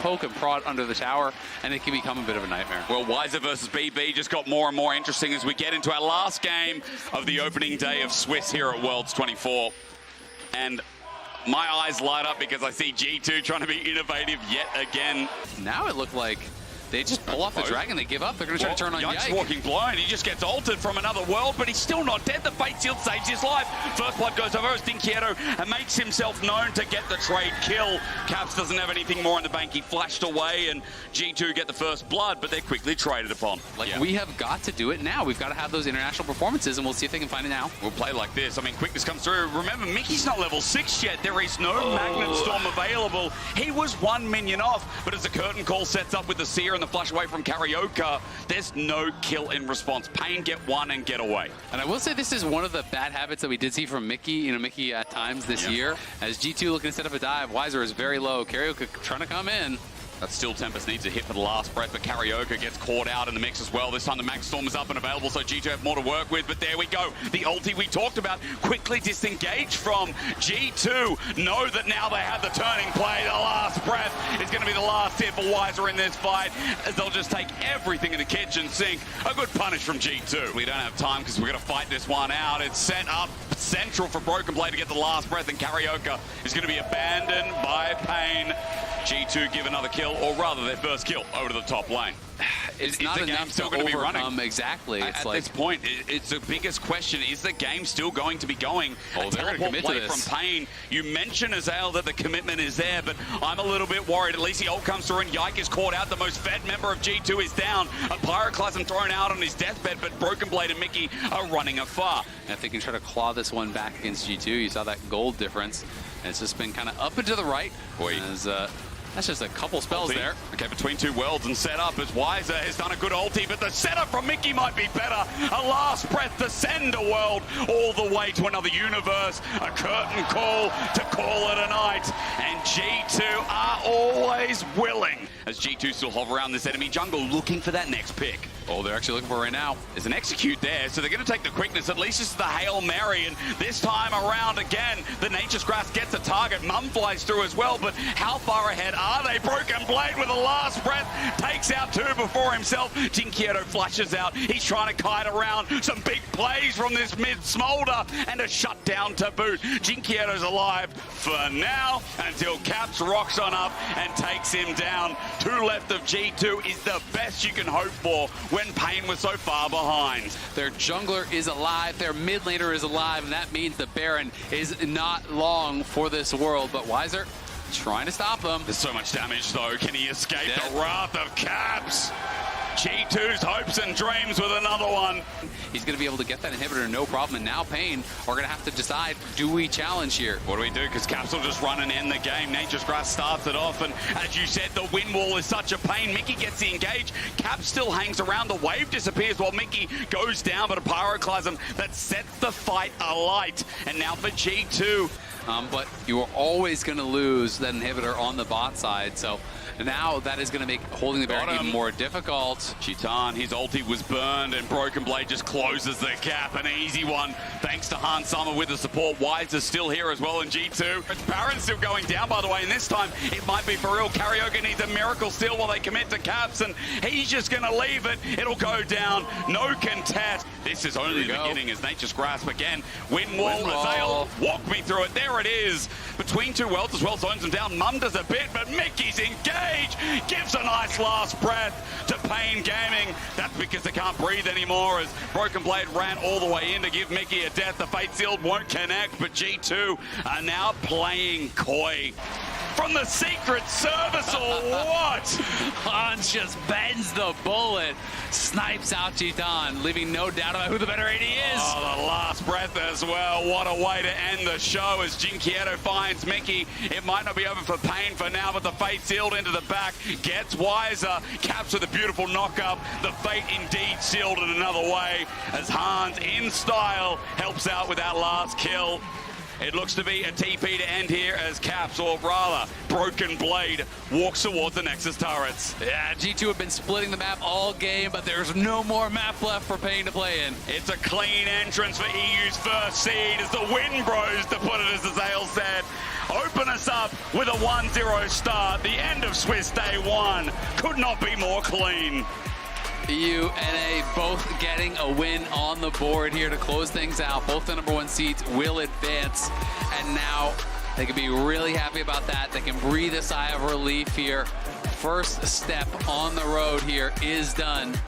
poke and prod under the tower, and it can become a bit of a nightmare. Well, Weiser versus BB just got more and more interesting as we get into our last game of the opening day of Swiss here at Worlds 24. And my eyes light up because I see G2 trying to be innovative yet again. Now it looked like they just pull off the dragon, they give up, they're going to try to turn on Yike's walking blind, he just gets altered from another world, but he's still not dead. The Fate Shield saves his life. First blood goes over as Dinkiero and makes himself known to get the trade kill. Caps doesn't have anything more in the bank, he flashed away, and G2 get the first blood, but they're quickly traded upon. We have got to do it now. We've got to have those international performances, and we'll see if they can find it now. We'll play like this. I mean, quickness comes through. Remember, Mickey's not level 6 yet. There is no Magnet Storm available. He was 1 minion off, but as the curtain call sets up with the Seer and the flash away from Karaoke, there's no kill in response. Pain get one and get away. And I will say this is one of the bad habits that we did see from Mickey. You know, Mickey at times this year. As G2 looking to set up a dive, Weiser is very low. Karaoke trying to come in. That still Tempest needs a hit for the last breath, but Karaoke gets caught out in the mix as well. This time the Mag Storm is up and available, so G2 have more to work with, but there we go. The ulti we talked about quickly disengaged from G2. Know that now they have the turning play. The last breath is going to be the last hit for Weiser in this fight, as they'll just take everything in the kitchen sink. A good punish from G2. We don't have time because we're going to fight this one out. It's set up central for Broken Blade to get the last breath, and Karaoke is going to be abandoned by Pain. G2 give another kill, or rather their first kill, over to the top lane. It's is not the game still going to be running? Exactly. At this point, it's the biggest question. Is the game still going to be going? Oh, they're going to commit to this. From Pain. You mentioned, Azale, that the commitment is there, but I'm a little bit worried. At least the ult comes through and Yike is caught out. The most fed member of G2 is down. A Pyroclasm thrown out on his deathbed, but Broken Blade and Mickey are running afar. And if they can try to claw this one back against G2, you saw that gold difference. And it's just been kind of up and to the right. As, that's just a couple spells there. Okay, between two worlds and set up as Weiser has done a good ulti, but the setup from Mickey might be better. A last breath to send a world all the way to another universe. A curtain call to call it a night. And G2 are always willing. As G2 still hover around this enemy jungle looking for that next pick. Oh, they're actually looking for it right now. There's an execute there, so they're going to take the quickness. At least it's the Hail Mary, and this time around again, the Nature's Grass gets a target. Mum flies through as well, but how far ahead are they? Broken Blade with a last breath, takes out two before himself. Dinkiero flashes out. He's trying to kite around. Some big plays from this mid-smolder, and a shutdown to boot. Jinkiero's alive for now, until Caps rocks on up and takes him down. Two left of G2 is the best you can hope for when Pain was so far behind. Their jungler is alive, their mid laner is alive, and that means the Baron is not long for this world. But Weiser trying to stop them. There's so much damage though. Can he escape the wrath of Caps? G2's hopes and dreams with another one. He's going to be able to get that inhibitor, no problem. And now Pain are going to have to decide, do we challenge here? What do we do? Because Caps will just run and end the game. Nature's Grass starts it off. And as you said, the wind wall is such a pain. Mickey gets the engage. Caps still hangs around. The wave disappears while Mickey goes down. But a Pyroclasm that sets the fight alight. And now for G2. But you are always going to lose that inhibitor on the bot side. So now that is going to make holding the Baron even more difficult. Chitan, his ulti was burned, and Broken Blade just closes the gap. An easy one, thanks to Han Summer with the support. Wise is still here as well in G2. It's Baron still going down, by the way, and this time it might be for real. Karaoke needs a miracle steal while they commit to Caps, and he's just going to leave it. It'll go down. No contest. This is only the beginning as Nature's Grasp again. Wind wall, Azale, walk me through it. There it is. Between two worlds as well, zones them down. Mum does a bit, but Mickey's engaged. Gives a nice last breath to Pain Gaming. That's because they can't breathe anymore as Broken Blade ran all the way in to give Mickey a death. The Fate Sealed won't connect, but G2 are now playing coy. From the Secret Service or what? Hans just bends the bullet, snipes out Chitan, leaving no doubt about who the better AD is. Oh, the last breath as well. What a way to end the show as Jinkiero finds Mickey. It might not be over for Pain for now, but the Fate Sealed into the back gets Weiser. Caps with a beautiful knock-up. The Fate indeed sealed in another way as Hans, in style, helps out with that last kill. It looks to be a TP to end here as Caps, or rather, Broken Blade, walks towards the Nexus turrets. Yeah, G2 have been splitting the map all game, but there's no more map left for Pain to play in. It's a clean entrance for EU's first seed as the Win Bros, to put it as Azale said, open us up with a 1-0 start. The end of Swiss Day 1 could not be more clean. EU and A both getting a win on the board here to close things out. Both the #1 seeds will advance, and now they can be really happy about that. They can breathe a sigh of relief here. First step on the road here is done.